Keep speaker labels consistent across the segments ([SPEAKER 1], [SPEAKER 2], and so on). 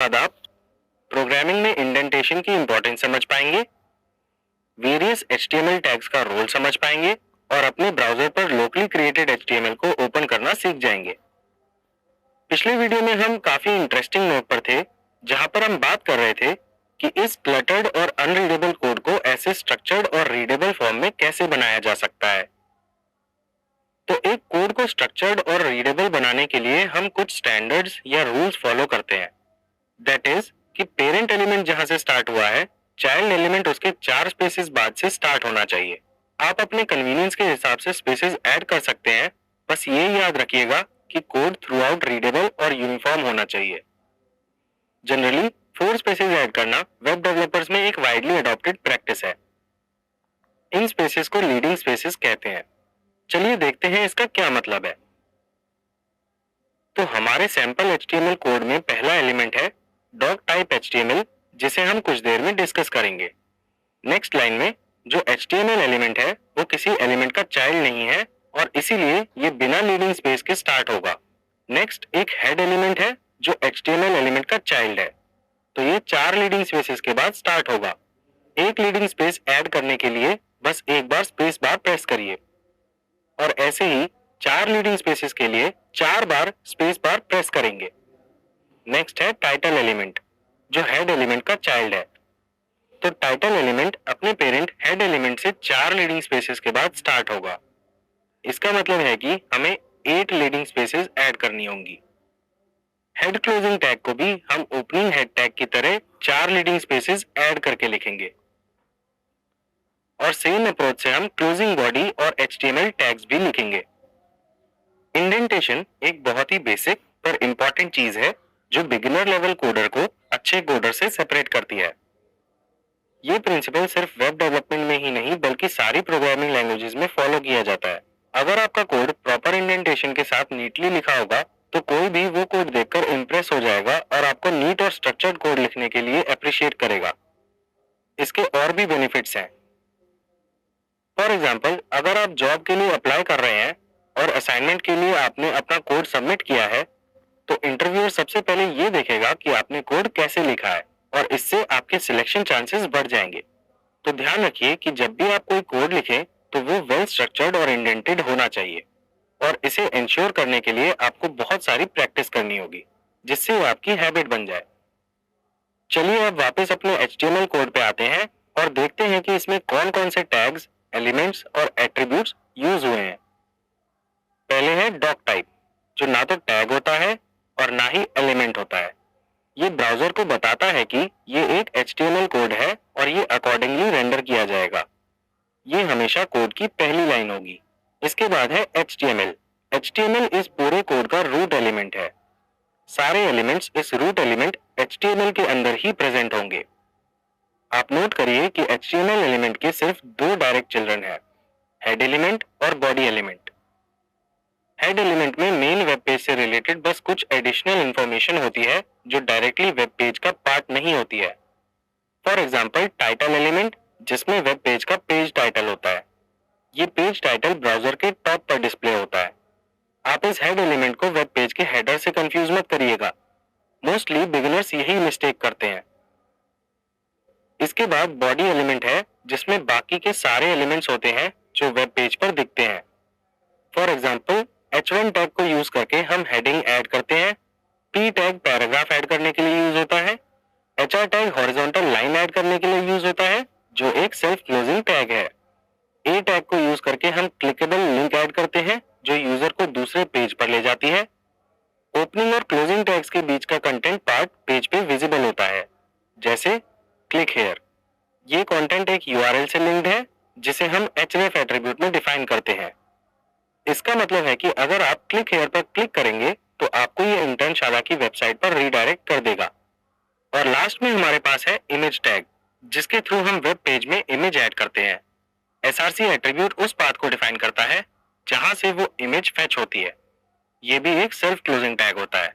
[SPEAKER 1] बाद आप प्रोग्रामिंग में इंडेंटेशन की इंपॉर्टेंस समझ पाएंगे, वेरियस HTML टैग्स का रोल समझ पाएंगे और अपने ब्राउजर पर लोकली क्रिएटेड HTML को ओपन करना सीख जाएंगे। पिछले वीडियो में हम काफी इंटरेस्टिंग नोट पर थे, जहां पर हम बात कर रहे थे कि इस क्लटर्ड और अनरीडेबल कोड को ऐसे स्ट्रक्चर्ड और रीडेबल फॉर्म में कैसे बनाया जा सकता है। तो एक कोड को स्ट्रक्चर्ड और रीडेबल बनाने के लिए हम कुछ स्टैंडर्ड्स या रूल्स फॉलो करते हैं। दैट इज कि पेरेंट एलिमेंट जहां से स्टार्ट हुआ है, चाइल्ड एलिमेंट उसके 4 स्पेसेस बाद से स्टार्ट होना चाहिए। आप अपने कन्वीनियंस के हिसाब से स्पेसेस ऐड कर सकते हैं, बस ये याद रखिएगा कि कोड थ्रू आउट रीडेबल और यूनिफॉर्म होना चाहिए। जनरली 4 स्पेसेस ऐड करना वेब डेवलपर्स में एक वाइडली अडॉप्टेड प्रैक्टिस है। इन स्पेसेस को लीडिंग स्पेसेस कहते हैं। चलिए देखते हैं इसका क्या मतलब है। तो हमारे सैंपल HTML कोड में पहला एलिमेंट है डॉग टाइप HTML, जिसे हम कुछ देर में डिस्कस करेंगे। नेक्स्ट लाइन में जो HTML एलिमेंट है वो किसी एलिमेंट का चाइल्ड नहीं है और इसीलिए ये बिना लीडिंग स्पेस के स्टार्ट होगा। नेक्स्ट एक हेड एलिमेंट है जो HTML एलिमेंट का चाइल्ड है, तो ये 4 लीडिंग स्पेसेस के बाद स्टार्ट होगा। एक लीडिंग स्पेस ऐड करने के लिए बस एक बार स्पेस बार प्रेस करिए और ऐसे ही 4 लीडिंग स्पेसेस के लिए 4 बार स्पेस बार प्रेस करेंगे। नेक्स्ट है टाइटल एलिमेंट, जो हेड एलिमेंट का चाइल्ड है। तो टाइटल एलिमेंट अपने पेरेंट हेड एलिमेंट से 4 लीडिंग स्पेसेस के बाद स्टार्ट होगा। इसका मतलब है कि हमें 8 लीडिंग स्पेसेस ऐड करनी होंगी। हेड क्लोजिंग टैग को भी हम ओपनिंग हेड टैग की तरह 4 लीडिंग स्पेसेस ऐड करके लिखेंगे और सेम अप्रोच से हम क्लोजिंग बॉडी और HTML टैग्स भी लिखेंगे। इंडेंटेशन एक बहुत ही बेसिक पर इंपॉर्टेंट चीज है जो बिगिनर लेवल कोडर को अच्छे कोडर से सेपरेट करती है। ये प्रिंसिपल सिर्फ वेब डेवलपमेंट में ही नहीं बल्कि सारी प्रोग्रामिंग लैंग्वेजेस में फॉलो किया जाता है। अगर आपका कोड प्रॉपर इंडेंटेशन के साथ नीटली लिखा होगा तो कोई भी वो कोड देखकर इंप्रेस हो जाएगा और आपको नीट और स्ट्रक्चर्ड कोड लिखने के लिए अप्रिशिएट करेगा। इसके और भी बेनिफिट्स हैं। फॉर एग्जाम्पल, अगर आप जॉब के लिए अप्लाई कर रहे हैं और असाइनमेंट के लिए आपने अपना कोड सबमिट किया है, तो इंटरव्यूअर सबसे पहले ये देखेगा कि आपने कोड कैसे लिखा है और इससे आपके सिलेक्शन चांसेस बढ़ जाएंगे। तो ध्यान रखिए कि जब भी आप कोई कोड लिखें तो वो वेल स्ट्रक्चर्ड और इंडेंटेड होना चाहिए और इसे इंश्योर करने के लिए आपको बहुत सारी प्रैक्टिस करनी होगी, जिससे वो आपकी हैबिट बन जाए। चलिए अब वापस अपने HTML कोड पे आते हैं और देखते हैं कि इसमें कौन कौन से टैग्स, एलिमेंट्स और एट्रीब्यूट्स यूज हुए हैं। पहले है डॉग टाइप, जो ना तो टैग होता है और ना ही एलिमेंट होता है। ये ब्राउजर को बताता है कि ये एक HTML कोड है और ये अकॉर्डिंगली रेंडर किया जाएगा। ये हमेशा कोड की पहली लाइन होगी। इसके बाद है HTML। HTML इस पूरे कोड का रूट एलिमेंट है। सारे एलिमेंट्स इस रूट एलिमेंट HTML के अंदर ही प्रेजेंट होंगे। आप नोट करिए कि HTML एलिमेंट के सिर्फ 2 डायरेक्ट चिल्ड्रन हैं, हेड एलिमेंट और बॉडी एलिमेंट। हेड एलिमेंट में मेन वेब पेज से रिलेटेड बस कुछ एडिशनल इंफॉर्मेशन होती है जो डायरेक्टली वेब पेज का पार्ट नहीं होती है। फॉर एग्जाम्पल टाइटल एलिमेंट, जिसमें वेब पेज का पेज टाइटल होता है। ये पेज टाइटल ब्राउजर के टॉप पर डिस्प्ले होता है। आप इस हेड एलिमेंट को वेब पेज के हेडर से कंफ्यूज मत करिएगा। मोस्टली बिगिनर्स यही मिस्टेक करते हैं। इसके बाद बॉडी एलिमेंट है, जिसमें बाकी के सारे एलिमेंट्स होते हैं जो वेब पेज पर दिखते हैं। फॉर एग्जाम्पल H1 टैग को यूज करके हम हेडिंग ऐड करते हैं, P टैग पैराग्राफ ऐड करने के लिए यूज होता है, HR tag horizontal line add करने के लिए यूज होता है जो एक सेल्फ क्लोजिंग टैग है। A टैग को यूज करके हम क्लिकेबल लिंक ऐड करते हैं जो यूजर को दूसरे पेज पर ले जाती है। ओपनिंग और क्लोजिंग टैग्स के बीच का कंटेंट पार्ट पेज पे विजिबल होता है, जैसे क्लिक हेयर। ये कंटेंट एक URL से लिंक्ड है जिसे हम href एट्रीब्यूट में डिफाइन करते हैं। इसका मतलब है कि अगर आप क्लिक हेयर पर क्लिक करेंगे तो आपको ये इंटर्न शाला की वेबसाइट पर रीडायरेक्ट कर देगा। और लास्ट में हमारे पास है इमेज टैग, जिसके थ्रू हम वेब पेज में इमेज ऐड करते हैं। SRC एट्रीब्यूट उस पाथ को डिफाइन करता है जहां से वो इमेज फेच होती है। ये भी एक सेल्फ क्लोजिंग टैग होता है।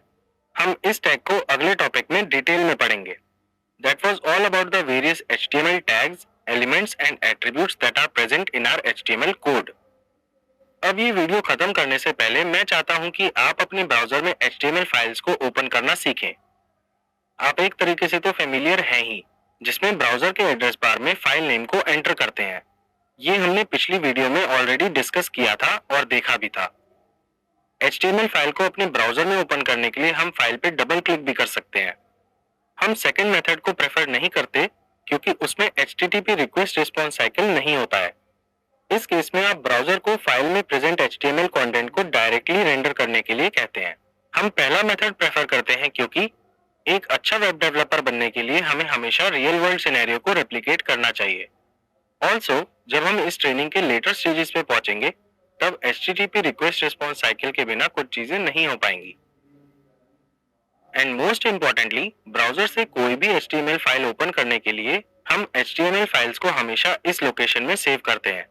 [SPEAKER 1] हम इस टैग को अगले टॉपिक में डिटेल में पढ़ेंगे। That was all about the various HTML tags, elements and attributes that are present in our HTML code. अब ये वीडियो खत्म करने से पहले मैं चाहता हूं कि आप अपने ब्राउजर में HTML फाइल्स को ओपन करना सीखें। आप एक तरीके से तो फेमिलियर हैं ही, जिसमें ब्राउजर के एड्रेस बार में फाइल नेम को एंटर करते हैं। ये हमने पिछली वीडियो में ऑलरेडी डिस्कस किया था और देखा भी था। HTML फाइल को अपने ब्राउजर में ओपन करने के लिए हम फाइल पे डबल क्लिक भी कर सकते हैं। हम सेकंड मेथड को प्रेफर नहीं करते क्योंकि उसमें HTTP रिक्वेस्ट रिस्पॉन्स साइकिल नहीं होता है। इस केस में आप ब्राउजर को फाइल में प्रेजेंट HTML कंटेंट को डायरेक्टली रेंडर करने के लिए कहते हैं। हम पहला मेथड प्रेफर करते हैं क्योंकि एक अच्छा वेब डेवलपर बनने के लिए हमें हमेशा रियल वर्ल्ड सिनेरियो को रेप्लिकेट करना चाहिए। ऑल्सो जब हम इस ट्रेनिंग के लेटर स्टेजेस पे पहुंचेंगे तब HTTP रिक्वेस्ट रिस्पॉन्स साइकिल के बिना कुछ चीजें नहीं हो पाएंगी। एंड मोस्ट इंपॉर्टेंटली, ब्राउजर से कोई भी HTML फाइल ओपन करने के लिए हम HTML फाइल्स को हमेशा इस लोकेशन में सेव करते हैं,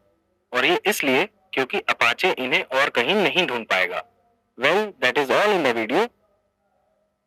[SPEAKER 1] और ये इसलिए क्योंकि अपाचे इन्हें और कहीं नहीं ढूंढ पाएगा। Well, that is all in the video.